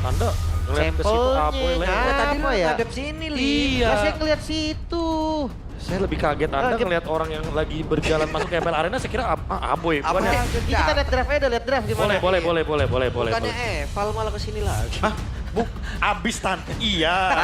Anda ngeliat ke situ Aboy Sampelnya lewat. Tadi lu apa ya? ngadep sini, Li. Iya. Saya ngeliat situ. Saya lebih kaget Anda Kaget. ngeliat orang yang lagi berjalan masuk ke ML Arena, saya kira Aboy. Apa Bukannya- ya? Ini kita lihat draft aja, lihat draft gimana. Boleh. Bukannya Eval malah kesini lagi. Hah? Abis iya.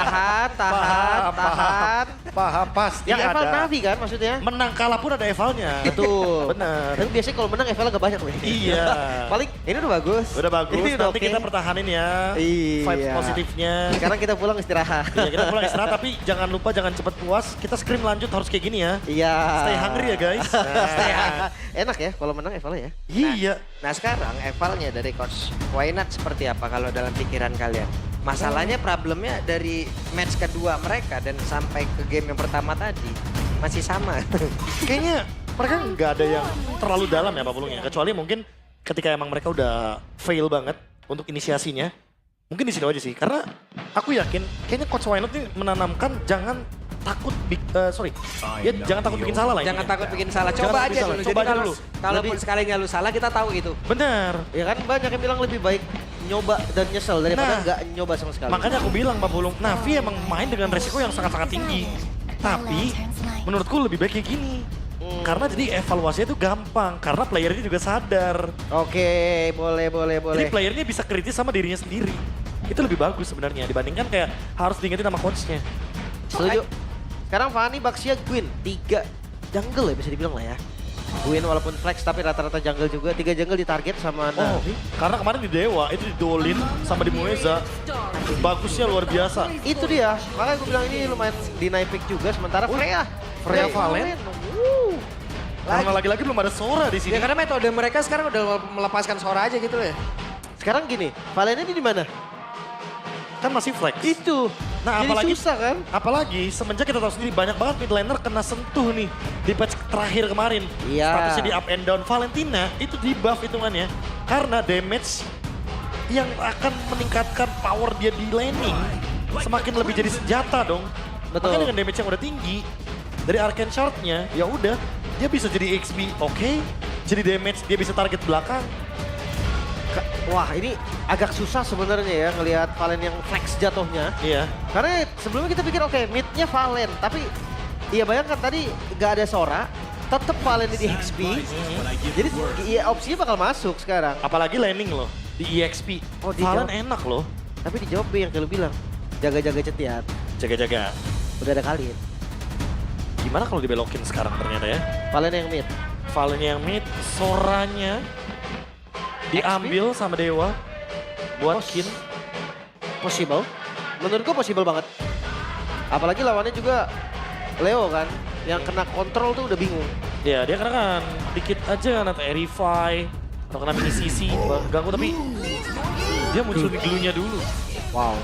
Tahan. Paham, pasti Yang Eval ada. Navi kan maksudnya? Menang kalah pun ada evalnya. Betul. Bener. Tapi biasanya kalau menang Eval gak banyak weh. Iya. Paling ini udah bagus. Udah bagus, Ini udah nanti oke. kita pertahanin ya. Iya. Vibes positifnya. Sekarang kita pulang istirahat. Iya, kita pulang istirahat, tapi jangan lupa jangan cepet puas. Kita scrim lanjut harus kayak gini ya. Iya. Stay hungry ya guys. Enak ya kalau menang Evalnya ya. Iya. Nah sekarang Evalnya dari Coach Wainat seperti apa kalau dalam pikiran kalian? Masalahnya problemnya dari match kedua mereka dan sampai ke game yang pertama tadi masih sama. Kayaknya mereka nggak ada yang terlalu dalam ya Pak Pulungnya. Kecuali mungkin ketika emang mereka udah fail banget untuk inisiasinya. Mungkin di situ aja sih. Karena aku yakin kayaknya Coach Wynot ini menanamkan jangan takut, jangan takut bikin salah lah. Jangan intinya. takut bikin salah. Jangan Coba takut aja bikin salah. dulu. Coba Jadi aja kalau dulu. kalaupun sekalinya lu salah kita tahu itu. Bener. Ya kan banyak yang bilang lebih baik nyoba dan nyesel daripada Nah, nggak nyoba sama sekali. Makanya aku bilang Pak Pulung, Navi emang main dengan resiko yang sangat-sangat tinggi. Tapi menurutku lebih baik kayak gini. Karena jadi evaluasinya itu gampang. Karena playernya juga sadar. Oke, boleh. Jadi playernya bisa kritis sama dirinya sendiri. Itu lebih bagus sebenarnya dibandingkan kayak harus diingetin sama coachnya. Setuju. Sekarang Fanny, Baxia, Gwyn. 3 jungle ya bisa dibilang lah ya. Gwyn walaupun flex tapi rata-rata jungle juga. 3 jungle ditarget sama Oh, Navi. karena kemarin di Dewa itu di Dolin sama di Mueza. Bagusnya luar biasa. Itu dia. Makanya gue bilang ini lumayan deny pick juga. Sementara Freya. Freya Valen. Karena lagi-lagi belum ada Sora di sini. Ya karena metode mereka sekarang udah melepaskan Sora aja gitu loh ya. Sekarang gini, Valen ini di mana? Kan masih flex. Itu. Nah, Jadi apalagi susah kan? Apalagi semenjak kita tahu sendiri banyak banget mid laner kena sentuh nih di patch terakhir kemarin. Iya. Statusnya di up and down. Valentina itu di buff hitungannya karena damage yang akan meningkatkan power dia di laning semakin lebih jadi senjata dong. Betul. Makanya dengan damage yang udah tinggi dari Arcane Shard-nya ya udah dia bisa jadi XP oke, jadi damage dia bisa target belakang. Wah ini agak susah sebenarnya ya ngelihat Valen yang flex jatuhnya. Iya. Karena sebelumnya kita pikir oke mid-nya Valen. Tapi iya bayangkan tadi gak ada Sora. Tetep Valen di XP. Jadi iya opsinya bakal masuk sekarang. Apalagi laning loh di EXP. Oh, Valen dijawab. enak loh. Tapi dijawab B yang kayak lu bilang. Jaga-jaga cetiat. Jaga-jaga. Udah ada Khalid. Gimana kalau dibelokin sekarang ternyata ya? Valen yang mid. Valennya yang mid, Soranya diambil sama Dewa buat Kin. Possible. Menurut gua possible banget. Apalagi lawannya juga Leo kan. Yang kena kontrol tuh udah bingung. Ya dia karena kan dikit aja nanti Erify atau kena mini CC ganggu tapi dia muncul di glue-nya dulu. Wow.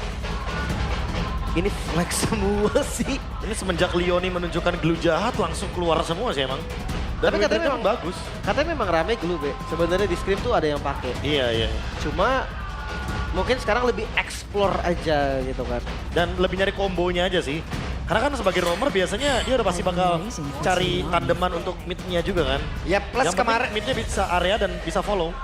Ini flex semua sih. Ini semenjak Leoni menunjukkan glue jahat langsung keluar semua sih emang. Dan Tapi katanya win rate-nya memang bagus. Katanya memang rame glue, Be. Sebenarnya di scrim tuh ada yang pakai. Iya. Cuma mungkin sekarang lebih explore aja gitu kan. Dan lebih nyari kombonya aja sih. Karena kan sebagai roamer biasanya dia udah pasti bakal cari tandeman untuk mid-nya juga kan. Ya plus Yang penting kemarin mid-nya bisa area dan bisa follow.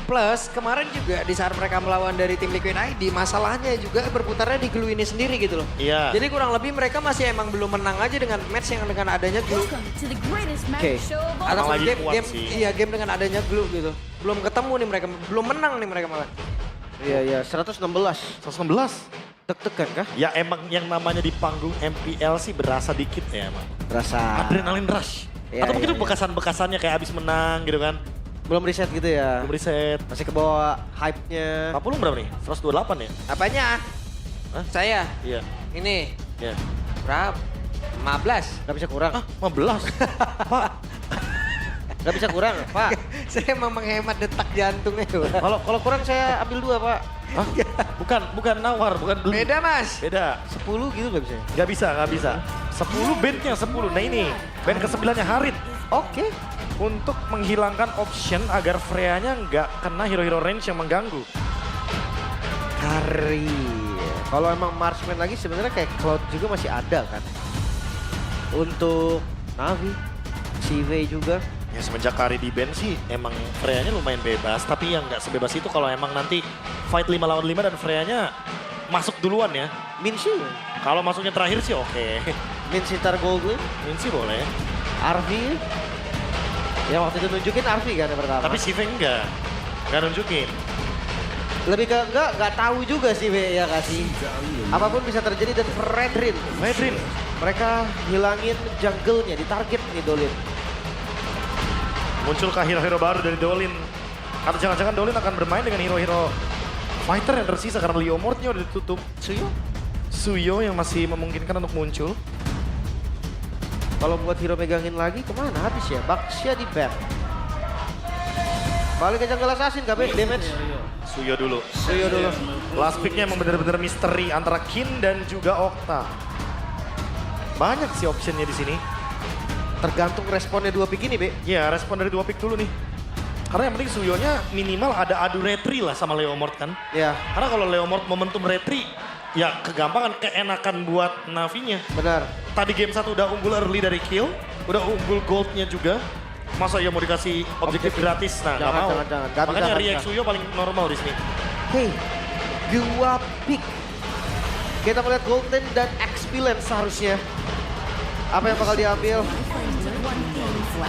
plus kemarin juga di saat mereka melawan dari tim Liquid ID masalahnya juga berputarnya di glue ini sendiri gitu loh. Iya. Jadi kurang lebih mereka masih emang belum menang aja dengan match yang dengan adanya glue. Oke. Atau lagi game, kuat game sih. iya game dengan adanya glue gitu. Belum ketemu nih mereka, belum menang nih mereka malah. Iya, 116. 116. Deg-degan kah? Ya emang yang namanya di panggung MPL sih berasa dikit ya emang. Berasa. Adrenalin rush. Iya, Atau mungkin iya, iya. bekasan-bekasannya kayak abis menang gitu kan. Belum reset gitu ya. Belum reset. Masih ke bawah hype-nya. 40 berapa nih? 128 ya? Apanya? Hah? Saya Iya. ini Iya. berapa? 15. Gak bisa kurang. Ah, 15. Pak, Gak bisa kurang, Pak. Saya emang menghemat detak jantungnya. Pak. Kalau kurang saya ambil 2, Pak. Hah? Bukan nawar, bukan beli. Beda Mas. Beda. 10 gitu gak bisa. Gak bisa. 10 bandnya 10. Nah ini, band ke-9-nya Harit. Oke. Untuk menghilangkan option agar Freya-nya nggak kena hero-hero range yang mengganggu. Kari. Kalau emang marksman lagi sebenarnya kayak Cloud juga masih ada kan. Untuk Navi, CV juga. Ya semenjak Kari di band sih emang Freya-nya lumayan bebas. Tapi yang nggak sebebas itu kalau emang nanti fight 5 lawan 5 dan Freya-nya masuk duluan ya. Minshi. Kalau masuknya terakhir sih oke. Minshi ntar Goldwyn. Minsi boleh. Arvi. Ya waktu itu nunjukin Arvi kan yang pertama. Tapi Sive enggak nunjukin. Lebih ke enggak tahu juga sih Be, ya kasih. Apapun bisa terjadi dan Fredrin. Mereka hilangin jungle-nya, ditarget nih Dolin. Munculkah hero-hero baru dari Dolin? Atau jangan-jangan Dolin akan bermain dengan hero-hero fighter yang tersisa karena Leomord-nya udah ditutup. Suyo yang masih memungkinkan untuk muncul. Kalau buat hero megangin lagi kemana habis ya? Baxia di back. Balik ke jungle assassin gak Be? Damage. Suyo dulu. Suyo dulu. Last pick-nya emang bener-bener misteri antara Kin dan juga Okta. Banyak sih optionnya di sini. Tergantung responnya 2 pick ini Be. Ya, respon dari 2 pick dulu nih. Karena yang penting Suyonya minimal ada adu retri lah sama Leomord kan. Ya, Karena kalau Leomord momentum retri, ya kegampangan, keenakan buat Navinya. benar. Tadi game 1 udah unggul early dari kill, udah unggul goldnya juga. Masa ya mau dikasih objektif gratis? Nah, nggak mau. Jangan. Nggak Makanya bisa, react nggak Suyo paling normal di sini. Oke, 2 pick. Kita melihat Golden dan XP Lane seharusnya. Apa yang bakal diambil?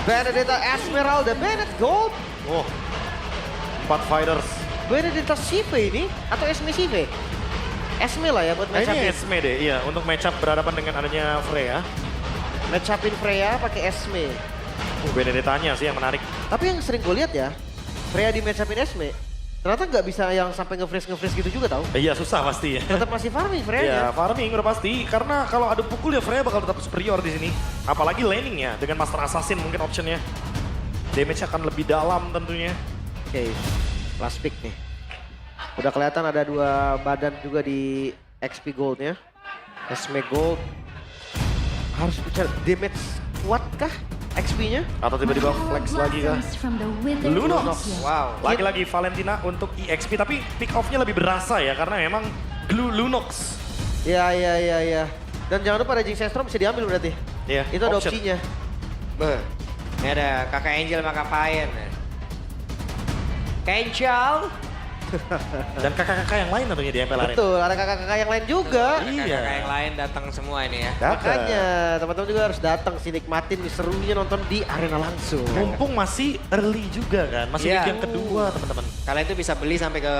Benedetta Esmeralda, Bennett Gold. Oh, 4 fighters. Benedetta Sive ini atau Esme Sive? Esme lah ya buat match Ini upin. Esme deh, iya. Untuk match up berhadapan dengan adanya Freya. Match upin Freya pakai Esme. Benedettanya sih yang menarik. Tapi yang sering gue lihat ya, Freya di match upin Esme, ternyata nggak bisa yang sampai nge-freeze gitu juga tau. Iya susah pasti ya. Tetap masih farming Freya. Ya farming udah pasti. Karena kalau adu pukul ya Freya bakal tetap superior di sini. Apalagi laning ya dengan Master Assassin mungkin optionnya. Damage akan lebih dalam tentunya. Oke, last pick nih. Udah kelihatan ada 2 badan juga di XP Gold-nya. Esme Gold. Harus bicara damage kuatkah XP-nya? Atau tiba-tiba flex lagi kah? Lunox. Wow. Lagi-lagi Valentina untuk EXP. Tapi pick off-nya lebih berasa ya. Karena memang glue Lunox. Ya. Dan jangan lupa Raging Sandstorm bisa diambil berarti. Iya, Itu ada option. opsinya. Beh. Ini ada kakak Angel sama kakak Payen. Angel. Dan kakak-kakak yang lain tentunya di MPL Arena. Betul, ada kakak-kakak yang lain juga. Iya. Kakak yang lain datang semua ini ya. Makanya teman-teman juga harus datang sih nikmatin serunya nonton di arena langsung. Mumpung masih early juga kan. Masih Iya. week yang kedua teman-teman. Kalian tuh bisa beli sampai ke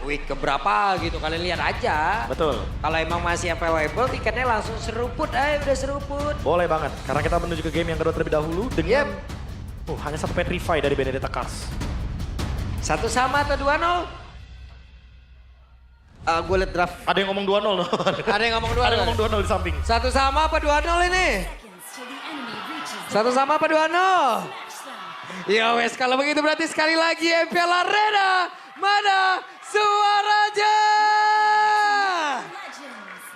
week keberapa gitu. Kalian lihat aja. Betul. Kalau emang masih available, tiketnya langsung seruput. Udah seruput. Boleh banget. Karena kita menuju ke game yang kedua terlebih dahulu dengan hanya 1 Petrify dari Benedetta Cars. 1 sama atau 2-0? Gue liat draft. Ada yang ngomong 2-0 loh. Ada yang ngomong 2-0. Ada yang ngomong 2-0 di samping. 1 sama apa 2-0 ini? 1 sama apa 2-0? Ya wes, kalau begitu berarti sekali lagi MPL Arena. Mana suaranya?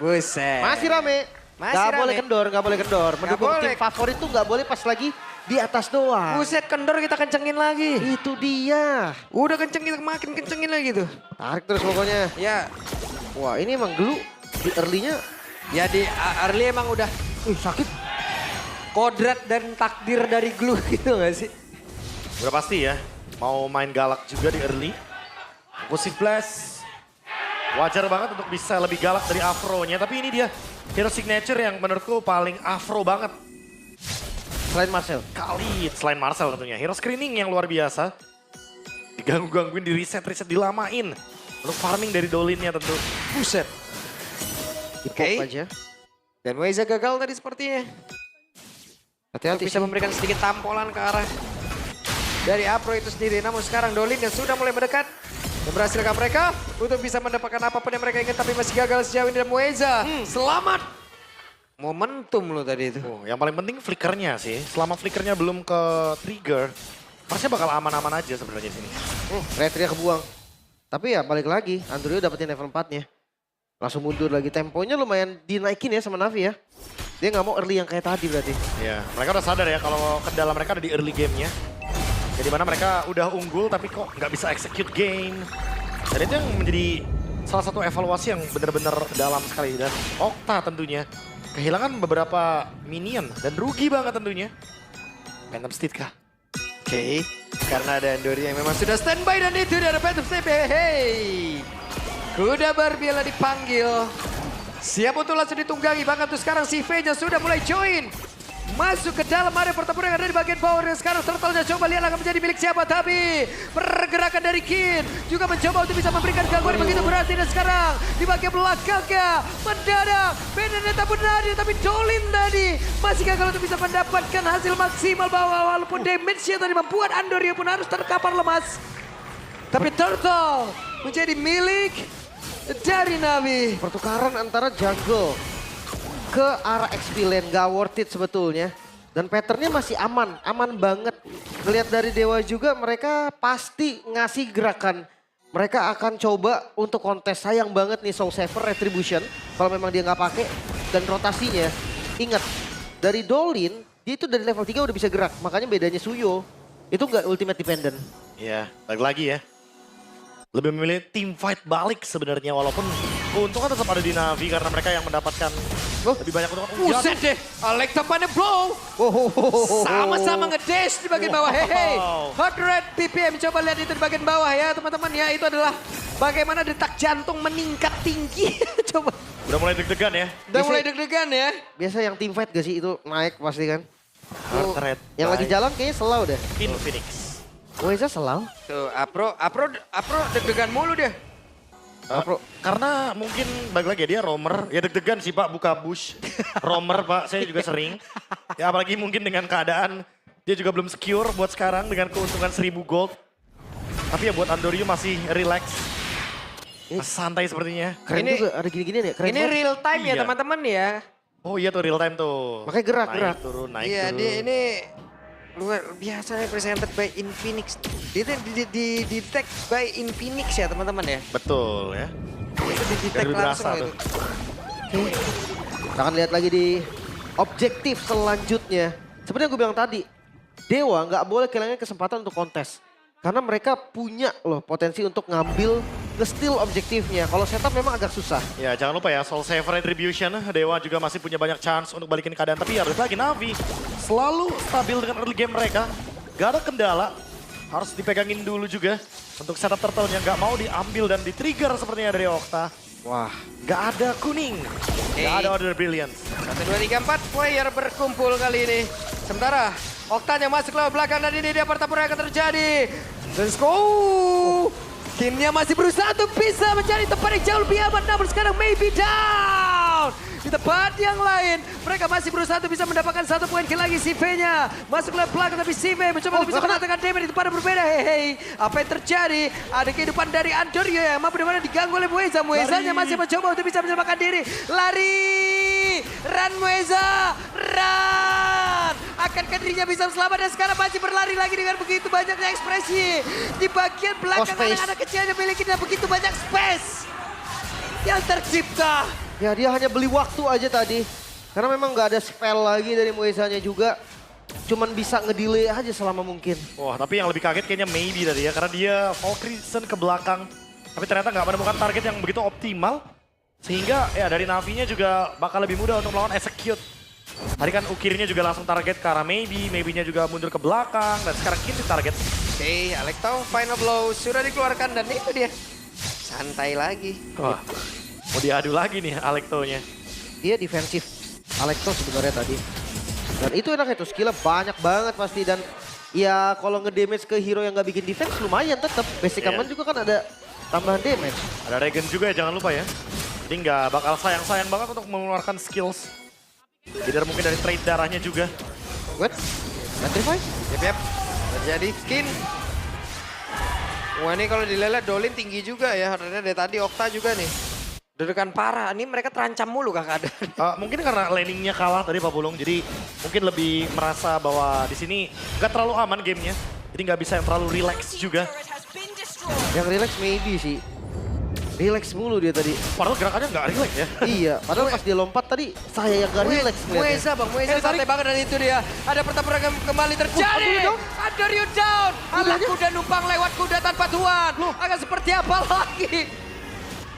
Buset. Masih rame. Masih Gak rame. boleh kendor, gak boleh kendor. Mendukung boleh. tim favorit tuh gak boleh pas lagi di atas doang. Buset, kendor kita kencengin lagi. Itu dia. Udah kencengin, makin kencengin lagi tuh. Tarik terus pokoknya. Ya, Wah ini emang glue di early-nya. ya di early emang udah Sakit. kodrat dan takdir dari glue gitu gak sih? Udah pasti ya. Mau main galak juga di early. Impulsive Blast. Wajar banget untuk bisa lebih galak dari Afro-nya. Tapi ini dia hero signature yang menurutku paling Afro banget. Selain Marcel. Kali selain Marcel tentunya. Hero screening yang luar biasa. Diganggu-gangguin, di reset dilamain. Untuk farming dari Dolinnya tentu. Buset. Di pop Oke. aja. Dan Weza gagal tadi sepertinya. Hati-hati Bisa sih. memberikan sedikit tampolan ke arah dari Afro itu sendiri. Namun sekarang Dolin yang sudah mulai mendekat. Dan berhasilkah mereka untuk bisa mendapatkan apapun yang mereka ingin. Tapi masih gagal sejauh ini dan Weza. Selamat. Momentum lo tadi itu. Yang paling penting flickernya sih. Selama flickernya belum ke trigger, masnya bakal aman-aman aja sebenarnya di sini. Retria kebuang. Tapi ya balik lagi, Andrew dapetin level 4-nya. Langsung mundur lagi, temponya lumayan dinaikin ya sama Navi ya. Dia nggak mau early yang kayak tadi berarti. Ya, mereka udah sadar ya kalau kendala mereka ada di early gamenya. Jadi mana mereka udah unggul tapi kok nggak bisa execute game. Dan itu yang menjadi salah satu evaluasi yang benar-benar dalam sekali. Dan Okta tentunya kehilangan beberapa minion dan rugi banget tentunya. Phantom Steed kah? Oke. Karena ada Andori yang memang sudah standby dan itu dia ada Phantom Step. Hey. Kuda berbela dipanggil. Siap untuk langsung ditunggangi. Bahkan tuh sekarang si V-nya sudah mulai join. Masuk ke dalam area pertempuran yang ada di bagian bawah. Dan sekarang turtle-nya coba lihat akan menjadi milik siapa. Tapi pergerakan dari Kin juga mencoba untuk bisa memberikan gangguan begitu berarti. Dan sekarang di bagian belakangnya mendadak Benedetta Benadi. Tapi Dolin tadi masih gagal untuk bisa mendapatkan hasil maksimal bahwa walaupun damage-nya tadi membuat Andorio pun harus terkapar lemas. Tapi Turtle menjadi milik dari Navi. Pertukaran antara jungle ke arah XP lane gak worth it sebetulnya. Dan patternnya masih aman, aman banget. Ngelihat dari Dewa juga mereka pasti ngasih gerakan. Mereka akan coba untuk kontes. Sayang banget nih Soul Saver Retribution kalau memang dia nggak pakai. Dan rotasinya, ingat dari Dolin dia itu dari level 3 udah bisa gerak. Makanya bedanya Suyo itu nggak ultimate dependent. Ya, balik lagi ya. Lebih memilih team fight balik sebenarnya walaupun keuntungan tetap ada di Navi karena mereka yang mendapatkan lebih banyak keuntungan. Buset deh, Alexa Pane Blow. Sama-sama ngedash di bagian bawah. Hehe, Hot Red PPM coba lihat itu di bagian bawah ya teman-teman ya. Itu adalah bagaimana detak jantung meningkat tinggi. Coba. Udah mulai deg-degan ya. Udah mulai deg-degan ya. Biasa yang team fight gak sih itu naik pasti kan. Hard Red Yang lagi jalan kayaknya selau deh. in Phoenix. Weza selau. Tuh, Apro deg-degan mulu dia. Karena mungkin balik lagi ya, dia roamer. Ya deg-degan sih Pak buka bush. Roamer Pak, saya juga sering. Ya apalagi mungkin dengan keadaan dia juga belum secure buat sekarang dengan keuntungan 1000 gold. Tapi ya buat Andorio masih relax. Masih santai sepertinya. Keren Ini- juga ada gini-gini nih. Keren Ini banget. real time ya Iya. teman-teman ya. Oh iya tuh real time tuh. Makanya gerak-gerak. Naik turun, naik Iya, turun. dia ini luar biasa presented by Infinix. Dia tuh di detect by Infinix ya teman-teman ya. Betul ya. Itu di detect Dari langsung berasa itu. tuh. Kita akan lihat lagi di objektif selanjutnya. Seperti yang gue bilang tadi, Dewa nggak boleh kehilangan kesempatan untuk kontes. Karena mereka punya loh potensi untuk ngambil nge-steal objektifnya. Kalau setup memang agak susah. Ya jangan lupa ya Soul Saver Retribution. Dewa juga masih punya banyak chance untuk balikin keadaan. Tapi ya balik lagi Navi selalu stabil dengan early game mereka. Gak ada kendala. Harus dipegangin dulu juga. Untuk setup turtle yang gak mau diambil dan di-trigger sepertinya dari Okta. Wah, Gak ada kuning. Gak ada order brilliance. 1, 2, 3, 4 player berkumpul kali ini. Sementara Oktanya masuk lewat belakang dan ini dia pertempuran yang akan terjadi. Let's go! Timnya masih berusaha untuk bisa mencari tempat yang jauh lebih aman. Namun sekarang maybe down. Di tempat yang lain, mereka masih berusaha untuk bisa mendapatkan 1 poin kill lagi si V-nya. Masuk lewat belakang tapi si V mencoba untuk bisa menatakan damage di tempat yang berbeda. Hei, apa yang terjadi? Ada kehidupan dari Andorio yang mampu dimana diganggu oleh Mueza. Muezanya masih mencoba untuk bisa menyelamatkan diri. Lari! Run Mueza! Run! Akankah dirinya bisa selamat dan sekarang masih berlari lagi dengan begitu banyaknya ekspresi. Di bagian belakang space. anak-anak kecil yang memiliki begitu banyak space yang tercipta. ya dia hanya beli waktu aja tadi. Karena memang nggak ada spell lagi dari Muezanya juga. Cuman bisa ngedelay aja selama mungkin. Wah tapi yang lebih kaget kayaknya Maybe tadi ya. Karena dia Valkyrie ke belakang. Tapi ternyata nggak menemukan target yang begitu optimal. Sehingga ya dari Navinya juga bakal lebih mudah untuk melawan execute. Tadi kan Ukirnya juga langsung target ke arah Maybe. Maybe-nya juga mundur ke belakang. Dan sekarang Kin target. Oke, Alektau final blow sudah dikeluarkan dan itu dia. Santai lagi. Wah, mau diadu lagi nih Alekto-nya. Dia defensif Alekto sebenarnya tadi. Dan itu enak itu, skillnya banyak banget pasti. Dan ya kalau nge-damage ke hero yang nggak bikin defense lumayan tetap. Basic Iya. aman juga kan ada tambahan damage. Ada Regen juga ya, jangan lupa ya. Jadi nggak bakal sayang-sayang banget untuk mengeluarkan skills. Jadi mungkin dari trade darahnya juga. What? Petrify? Yap. Terjadi Kin. Wah ini kalau dilihat Dolin tinggi juga ya. Karena dari tadi Okta juga nih. Dedekan parah. Ini mereka terancam mulu kah keadaan. Mungkin karena laningnya kalah tadi Pak Bulung, jadi mungkin lebih merasa bahwa di sini nggak terlalu aman gamenya. Jadi nggak bisa yang terlalu relax juga. Yang relax maybe sih. Relax mulu dia tadi. Padahal gerakannya nggak relax ya. Iya, padahal pas dia lompat tadi saya yang gak relax melihatnya. Mueza bang, Mueza santai banget dan itu dia. Ada pertempuran yang kembali terjadi. Andorio down. Alah kuda numpang lewat kuda tanpa tuan. Akan seperti apa lagi?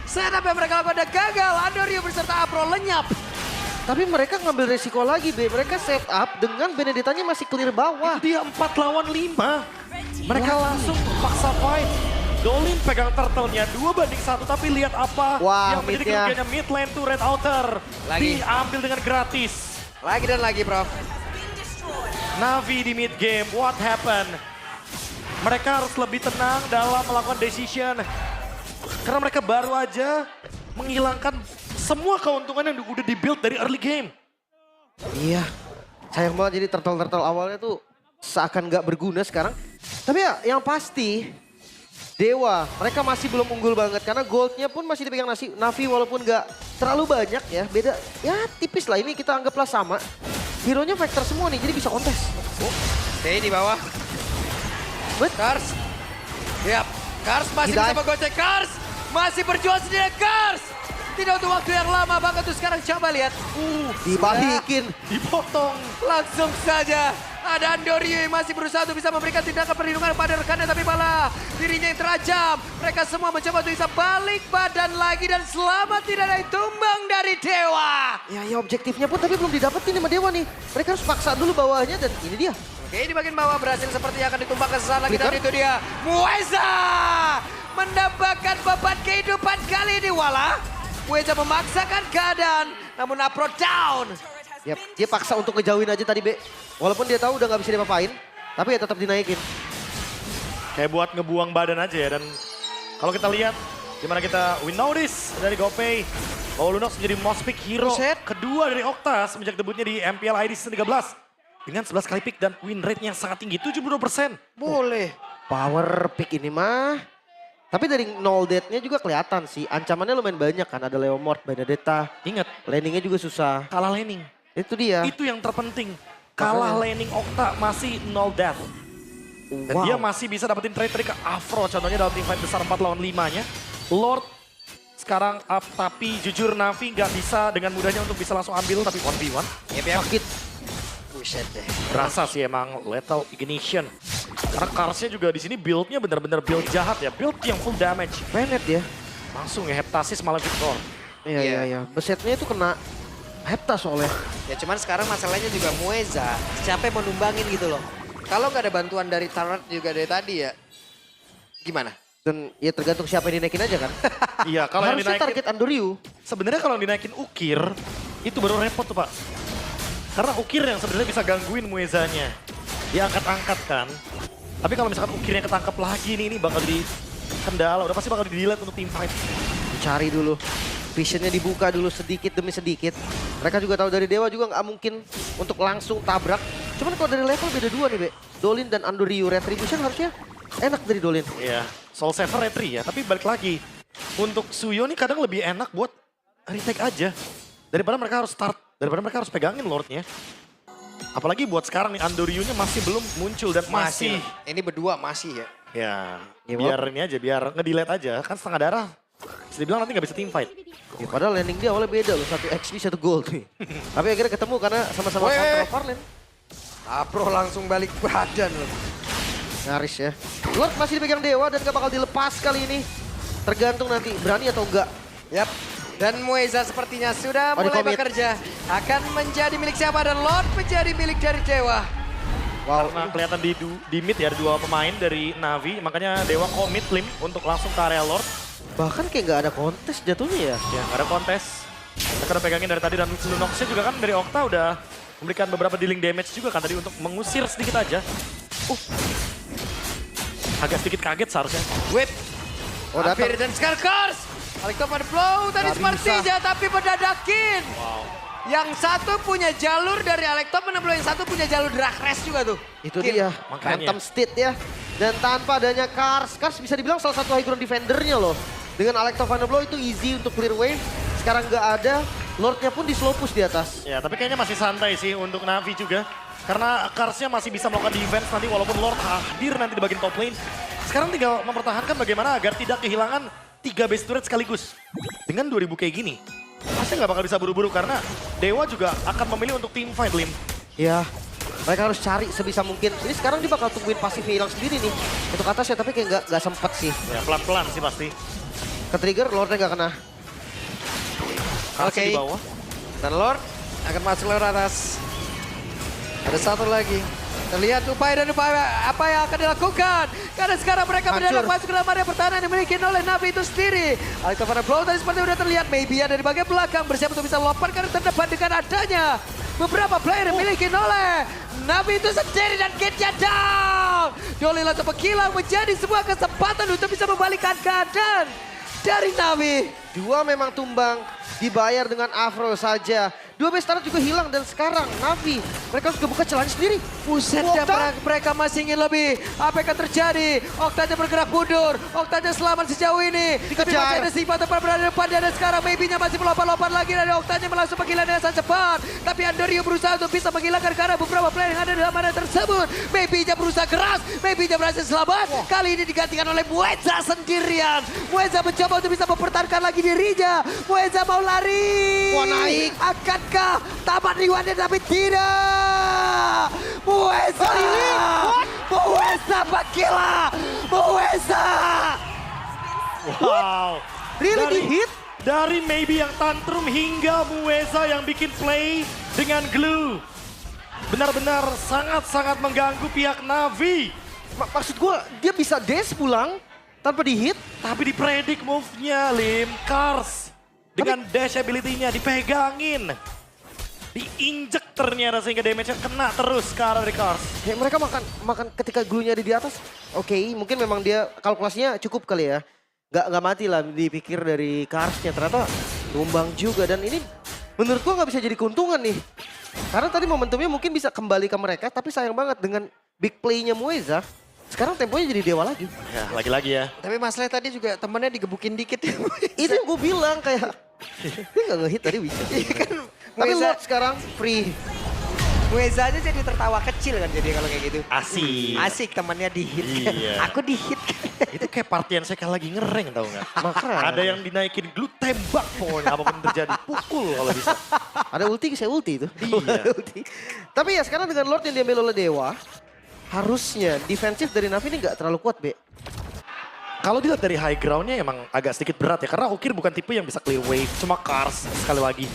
Setup yang mereka lakukan udah gagal. Andorio beserta Apro lenyap. Tapi mereka ngambil resiko lagi, Be. Mereka set up dengan Benedettanya masih clear bawah. Dia 4 lawan 5. Mereka langsung paksa fight. Dolin pegang turtle-nya 2-1 tapi lihat apa Wah, yang menjadi mid-nya. kerugiannya mid lane to red outer. Lagi. Diambil dengan gratis. Lagi dan lagi, Prof. Navi di mid game, what happened? Mereka harus lebih tenang dalam melakukan decision. Karena mereka baru aja menghilangkan semua keuntungan yang udah di-build dari early game. Iya, sayang banget jadi turtle-turtle awalnya tuh seakan nggak berguna sekarang. Tapi ya yang pasti Dewa, mereka masih belum unggul banget karena goldnya pun masih dipegang Navi walaupun nggak terlalu banyak ya. Beda, ya tipis lah ini kita anggaplah sama. Hero-nya Vector semua nih jadi bisa kontes. Stay di bawah. But, Kars. Yap. Kars masih Di bisa dive. menggocek Kars. Masih berjuang sendiri Kars. Tidak untuk waktu yang lama banget tuh sekarang coba lihat. dibalikin. Dipotong. Langsung saja ada Andorio yang masih berusaha untuk bisa memberikan tindakan perlindungan kepada rekannya tapi malah dirinya yang terajam. Mereka semua mencoba untuk bisa balik badan lagi dan selamat tidak ada yang tumbang dari Dewa. Ya objektifnya pun tapi belum didapetin sama Dewa nih. Mereka harus paksa dulu bawahnya dan ini dia. Oke, di bagian bawah berhasil sepertinya akan ditumbangkan sesaat lagi dan Flicker. itu dia Mueza mendapatkan beban kehidupan kali ini Wala. Mueza memaksakan keadaan namun Apro down. Yap, dia paksa untuk ngejauhin aja tadi B. Walaupun dia tahu udah nggak bisa diapa-apain, tapi ya tetap dinaikin. Kayak buat ngebuang badan aja ya. Dan kalau kita lihat gimana kita win notice dari GoPay. bahwa Lunox menjadi most pick hero Buset. kedua dari Okta semenjak debutnya di MPL ID Season 13. Dengan 11 kali pick dan win rate yang sangat tinggi, 72%. Boleh. Power pick ini mah. Tapi dari nol death-nya juga kelihatan sih. Ancamannya lumayan banyak kan. Ada Leomord, Benedetta. Ingat, Landingnya juga susah. kalah laning. Itu dia. Itu yang terpenting. Kalah laning Okta masih 0 death. Dan Wow. dia masih bisa dapetin trade dari ke Afro. Contohnya dalam team fight besar 4 lawan 5-nya. Lord sekarang up, tapi jujur Navi nggak bisa dengan mudahnya untuk bisa langsung ambil. Tapi 1v1. Sakit. Buset deh. Berasa sih emang Lethal Ignition. Karena Karsnya juga di sini build-nya bener-bener build jahat ya. Build yang full damage. Penet ya. Langsung ya Heptasis malah Victor. Iya, Iya. iya, iya. Besetnya itu kena hepta soalnya. Ya cuman sekarang masalahnya juga Mueza. Siapa yang mau numbangin gitu loh. Kalau nggak ada bantuan dari Turret juga dari tadi ya. Gimana? Dan ya tergantung siapa yang dinaikin aja kan. Iya, kalau yang Harusnya dinaikin, target Andoryu. sebenarnya kalau yang dinaikin Ukir, itu baru repot tuh Pak. Karena Ukir yang sebenarnya bisa gangguin Muezanya. Dia angkat-angkat kan. Tapi kalau misalkan Ukirnya ketangkep lagi nih, ini bakal jadi kendala. Udah pasti bakal di-delete untuk team fight. Dicari dulu. Visionnya dibuka dulu sedikit demi sedikit. Mereka juga tahu dari Dewa juga nggak mungkin untuk langsung tabrak. Cuman kalau dari level beda dua nih, Be. Dolin dan Andoryu Retribution harusnya enak dari Dolin. Iya, Soul Saver retry ya. Tapi balik lagi, untuk Suyo nih kadang lebih enak buat retake aja. Daripada mereka harus start, daripada mereka harus pegangin Lordnya. Apalagi buat sekarang nih, Andoryu-nya masih belum muncul dan masih. Ini berdua masih ya. Ya, Ya, biar ini aja, biar nge-delete aja. Kan setengah darah. Bisa dibilang nanti nggak bisa team fight. Ya, padahal landing dia awalnya beda loh, 1 XP 1 gold nih. Tapi akhirnya ketemu karena sama-sama Weh. counter Farlane. Apro langsung balik badan loh. Nyaris ya. Lord masih dipegang Dewa dan gak bakal dilepas kali ini. Tergantung nanti berani atau enggak. Yap. Dan Mueza sepertinya sudah Oh, mulai di-commit. bekerja. Akan menjadi milik siapa dan Lord menjadi milik dari Dewa. Wow. Karena kelihatan di mid ya, ada dua pemain dari Navi. Makanya Dewa commit Lim untuk langsung ke area Lord. Bahkan kayak gak ada kontes jatuhnya ya. Ya, nggak ada kontes. Mereka udah pegangin dari tadi dan Lunox-nya juga kan dari Okta udah memberikan beberapa dealing damage juga kan tadi untuk mengusir sedikit aja. Agak sedikit kaget seharusnya. Whip. Oh, datang. Hampir dan Skarkars. Alektopan flow tadi Nggak sepertinya tapi berdadakin. Wow. Yang satu punya jalur dari Alektopan dan yang satu punya jalur drag race juga tuh. Itu Kill. dia, Makanya. Phantom Steed ya. Dan tanpa adanya Kars bisa dibilang salah satu high ground defendernya loh. Dengan Alecto Final Blow itu easy untuk clear wave. Sekarang nggak ada, Lordnya pun di slow push di atas. Ya, tapi kayaknya masih santai sih untuk Navi juga. Karena Karsnya masih bisa melakukan defense nanti walaupun Lord hadir nanti di bagian top lane. Sekarang tinggal mempertahankan bagaimana agar tidak kehilangan 3 base turret sekaligus. Dengan 2000 kayak gini, pasti nggak bakal bisa buru-buru karena Dewa juga akan memilih untuk team fight, Lim. Ya, mereka harus cari sebisa mungkin. Ini sekarang dia bakal tungguin pasifnya hilang sendiri nih. Untuk atasnya, tapi kayak nggak sempet sih. Ya, pelan-pelan sih pasti. Ke-trigger, Lordnya nggak kena. Karsnya Oke. di bawah. Dan Lord akan masuk lewat atas. Ada satu lagi. Terlihat upaya dan upaya apa yang akan dilakukan. Karena sekarang mereka Hancur. mendadak masuk ke dalam area pertahanan yang dimiliki oleh Navi itu sendiri. Alekta Van Blow tadi seperti sudah terlihat. Maybe ada di bagian belakang bersiap untuk bisa lompat ke terdepan dengan adanya beberapa player yang dimiliki oleh Navi itu sendiri dan kitnya down. Dolly langsung menghilang menjadi sebuah kesempatan untuk bisa membalikkan keadaan dari Navi. Dua memang tumbang, dibayar dengan Afro saja. Dua Bestara juga hilang dan sekarang Navi, mereka harus buka celahnya sendiri. Buset Okta. dah, mereka masih ingin lebih. Apa yang akan terjadi? Oktanya bergerak mundur. Oktanya selamat sejauh ini. Tapi Dikejar. masih ada Siva tepat berada di depan. Dan sekarang Maybe-nya masih melompat-lompat lagi. Dan Oktanya langsung menghilang dengan sangat cepat. Tapi Andorio berusaha untuk bisa menghilangkan karena beberapa player yang ada dalam area tersebut. Maybe-nya berusaha keras. Maybe-nya berhasil selamat. Kali ini digantikan oleh Mueza sendirian. Mueza mencoba untuk bisa mempertahankan lagi dirinya. Mueza mau lari. Wah, naik. Akankah tamat riwannya tapi tidak. Mueza. Mueza Bakila. Mueza. Wow. Really Dari- di-hit? Dari Maybe yang tantrum hingga Mueza yang bikin play dengan glue. Benar-benar sangat-sangat mengganggu pihak Navi. Maksud gue, dia bisa dash pulang tanpa di-hit. Tapi dipredik move-nya, Lim. Cars. Dengan dash ability-nya dipegangin. Diinjek ternyata sehingga damage-nya kena terus ke arah dari Cars. Kayak mereka makan ketika glue-nya ada di atas. Oke, mungkin memang dia kalkulasinya cukup kali ya. Gak mati lah dipikir dari Cars-nya. Ternyata tumbang juga dan ini menurut gua nggak bisa jadi keuntungan nih. Karena tadi momentumnya mungkin bisa kembali ke mereka tapi sayang banget dengan big play-nya Mueza. Sekarang temponya jadi dewa lagi. Ya, lagi-lagi ya. Tapi masalah tadi juga temennya digebukin dikit. Itu yang gue bilang kayak dia gak nge-hit tadi bisa. Iya kan. Tapi Mueza, Lord sekarang free. Mueza aja jadi tertawa kecil kan jadi kalau kayak gitu. Asik. Asik temannya dihit. Iya. Aku dihit. Itu kayak partian saya kayak lagi ngereng tau gak? Makanya. Ada yang dinaikin glue tembak pokoknya apapun terjadi. Pukul kalau bisa. Ada ulti, saya ulti itu. Iya. Ada ulti. Tapi ya sekarang dengan Lord yang diambil oleh Dewa, harusnya defensif dari Navi ini gak terlalu kuat, Be. Kalau dilihat dari high groundnya emang agak sedikit berat ya. Karena Ukir bukan tipe yang bisa clear wave. Cuma Cars sekali lagi.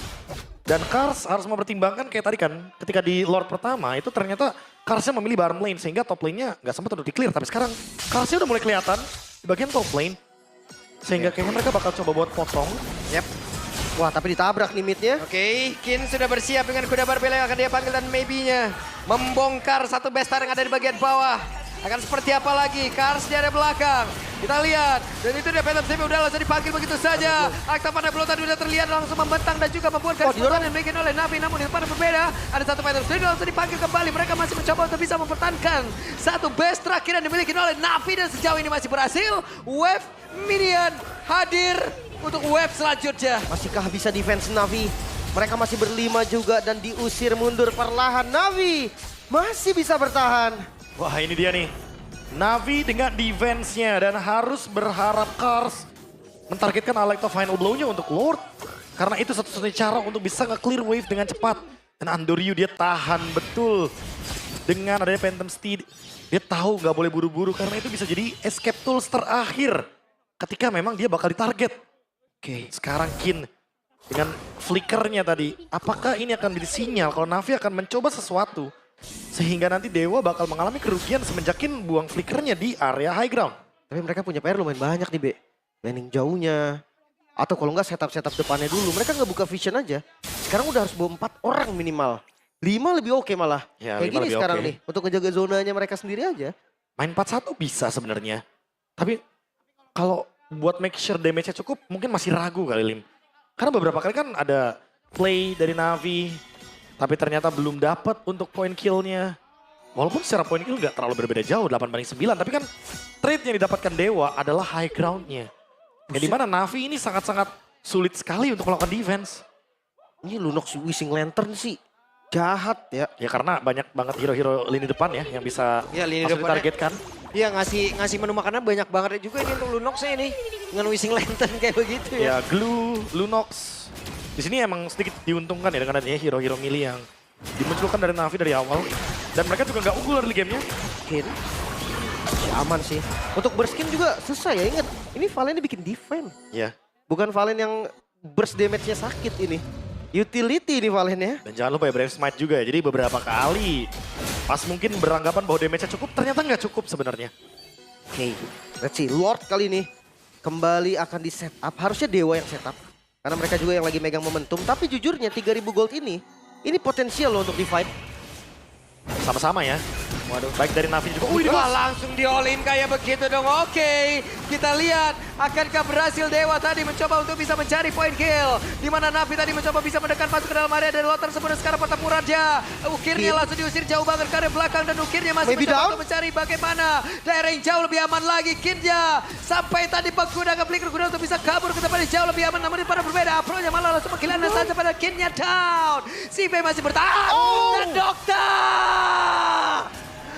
Dan Cars harus mempertimbangkan kayak tadi kan. Ketika di Lord pertama itu ternyata Carsnya memilih bottom lane. Sehingga top lane-nya gak sempat untuk di-clear. Tapi sekarang Carsnya udah mulai kelihatan di bagian top lane. Sehingga kayaknya mereka bakal coba buat potong. Yep. Wah, tapi ditabrak nih mid-nya. Oke, Kin sudah bersiap dengan kuda barbel yang akan dia panggil dan maybe-nya membongkar satu bestar yang ada di bagian bawah. Akan seperti apa lagi? Cars di area belakang. Kita lihat. Dan itu dia Phantom Simi udah langsung dipanggil begitu saja. Akta pada Blotan udah terlihat langsung membentang dan juga membuat garis pertahanan yang dimiliki oleh Navi. Namun di depan berbeda. Ada satu Phantom Simi langsung dipanggil kembali. Mereka masih mencoba untuk bisa mempertahankan satu base terakhir yang dimiliki oleh Navi. Dan sejauh ini masih berhasil. Wave Minion hadir untuk wave selanjutnya. Masihkah bisa defense Navi? Mereka masih berlima juga dan diusir mundur perlahan. Navi masih bisa bertahan. Wah ini dia nih. Navi dengan defense-nya dan harus berharap Cars mentargetkan Alekta Final Blow-nya untuk Lord. Karena itu satu-satunya cara untuk bisa nge-clear wave dengan cepat. Dan Andoryu dia tahan betul. Dengan adanya Phantom Steed, dia tahu nggak boleh buru-buru karena itu bisa jadi escape tools terakhir. Ketika memang dia bakal ditarget. Oke, sekarang Kin dengan flickernya tadi. Apakah ini akan menjadi sinyal kalau Navi akan mencoba sesuatu. Sehingga nanti Dewa bakal mengalami kerugian semenjakin buang flickernya di area high ground. Tapi mereka punya PR lumayan banyak nih, Be. Landing jauhnya. Atau kalau nggak setup depannya dulu. Mereka nggak buka vision aja. Sekarang udah harus bawa 4 orang minimal. 5 lebih oke malah. Ya, Kayak 5 gini lebih sekarang oke. nih. Untuk ngejaga zonanya mereka sendiri aja. Main 4-1 bisa sebenarnya. Tapi kalau buat make sure damage-nya cukup mungkin masih ragu kali Lim. Karena beberapa kali kan ada play dari Navi. Tapi ternyata belum dapat untuk point kill-nya. Walaupun secara point kill nggak terlalu berbeda jauh 8-9. Tapi kan trade yang didapatkan Dewa adalah high ground-nya. Yang dimana Navi ini sangat-sangat sulit sekali untuk melakukan defense. Ini Lunox Wishing Lantern sih. Jahat ya. Ya karena banyak banget hero-hero lini depan ya yang bisa Ya, lini langsung depannya. ditargetkan. Iya ngasih menu makanan banyak banget juga ini untuk Lunox ini. Dengan Wishing Lantern kayak begitu ya. Ya Glue, Lunox. Di sini emang sedikit diuntungkan ya dengan adanya hero-hero melee yang dimunculkan dari Navi dari awal. Dan mereka juga nggak unggul early game-nya. Mungkin. Masih aman sih. Untuk berskin juga susah ya. Ingat, ini Valen ini bikin defense. Ya. Bukan Valen yang burst damage-nya sakit ini. Utility nih Valen ya. Dan jangan lupa ya Brave Smite juga ya. Jadi beberapa kali pas mungkin beranggapan bahwa damage-nya cukup, ternyata nggak cukup sebenarnya. Oke, let's see. Lord kali ini kembali akan di setup. Harusnya Dewa yang setup. Karena mereka juga yang lagi megang momentum. Tapi jujurnya 3000 gold ini potensial loh untuk di fight. Sama-sama ya. Waduh, baik dari Navi juga. Wih, Wah, langsung di all in kayak begitu dong. Oke, kita lihat akankah berhasil Dewa tadi mencoba untuk bisa mencari point kill. Di mana Navi tadi mencoba bisa mendekat masuk ke dalam area dari lot tersebut. Dan sekarang pertempuran dia. Ukirnya langsung diusir jauh banget ke area belakang. Dan Ukirnya masih Maybe mencoba down. untuk mencari bagaimana daerah yang jauh lebih aman lagi. Kinja sampai tadi menggunakan flicker guna untuk bisa kabur ke tempat yang jauh lebih aman. Namun pada berbeda, Afro-nya malah langsung menghilang saja pada Kinnya down. Si V masih bertahan. Dan Dokter.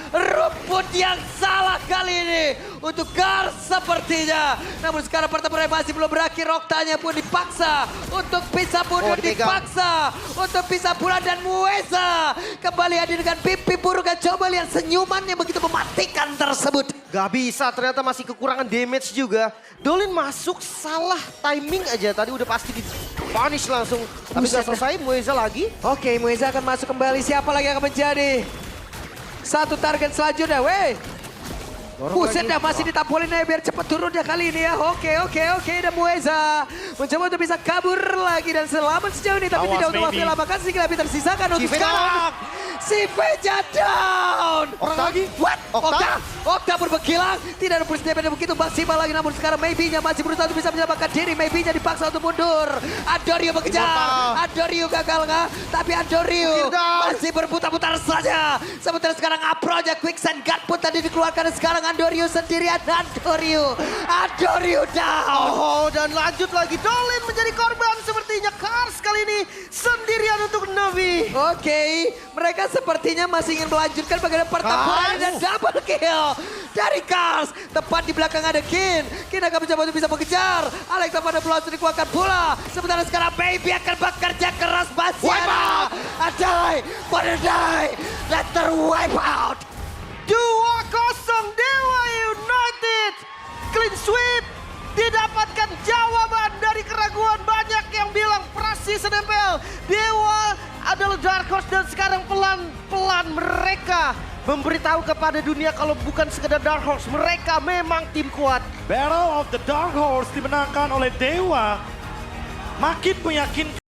Rumput yang salah kali ini untuk Gars sepertinya. Namun sekarang pertempuran masih belum berakhir. Oktanya pun dipaksa untuk bisa mundur, dipaksa untuk bisa pulang. Dan Mueza kembali hadir dengan pipi buruk. Coba lihat senyumannya begitu mematikan tersebut. Gak bisa, ternyata masih kekurangan damage juga. Dolin masuk salah timing aja. Tadi udah pasti di punish langsung. Tapi gak selesai, Mueza lagi. Oke, Mueza akan masuk kembali. Siapa lagi yang akan menjadi satu target selanjutnya, weh. Buset dah, masih ditampolin aja biar cepet turun dia kali ini ya. Oke. Dan Mueza mencoba untuk bisa kabur lagi dan selamat sejauh ini. Tapi Awas, tidak untuk waktu maybe. lama kan sedikit lebih tersisakan untuk Veja sekarang. Si Veja down. Okta lagi? What? Okta? Okta pun menghilang. Tidak ada persiapan yang begitu maksimal lagi. Namun sekarang Maybe-nya masih berusaha untuk bisa menyelamatkan diri. Maybe-nya dipaksa untuk mundur. Andorio mengejar. Andorio gagal nggak? Tapi Andorio masih berputar-putar saja. Sementara sekarang Apro-nya Quicksand Guard pun tadi dikeluarkan. Dan sekarang Andorio sendirian. Andorio down. Oh, dan lanjut lagi. Dolin menjadi korban sepertinya. Kars kali ini sendirian untuk Navi. Oke, mereka sepertinya masih ingin melanjutkan bagaimana pertempuran dan double kill dari Kars. Tepat di belakang ada Kin. Kin akan mencoba untuk bisa mengejar. Alexa pada langsung dikeluarkan pula. Sementara sekarang Baby akan bekerja keras. Masih ada. Adai, Badai, let her wipe out. 2-0 Dewa United. Clean sweep. Didapatkan jawaban dari keraguan banyak yang bilang Prasi senempel. Dewa adalah Dark Horse dan sekarang pelan-pelan mereka memberitahu kepada dunia kalau bukan sekedar Dark Horse, mereka memang tim kuat. Battle of the Dark Horse dimenangkan oleh Dewa. Makin meyakinkan.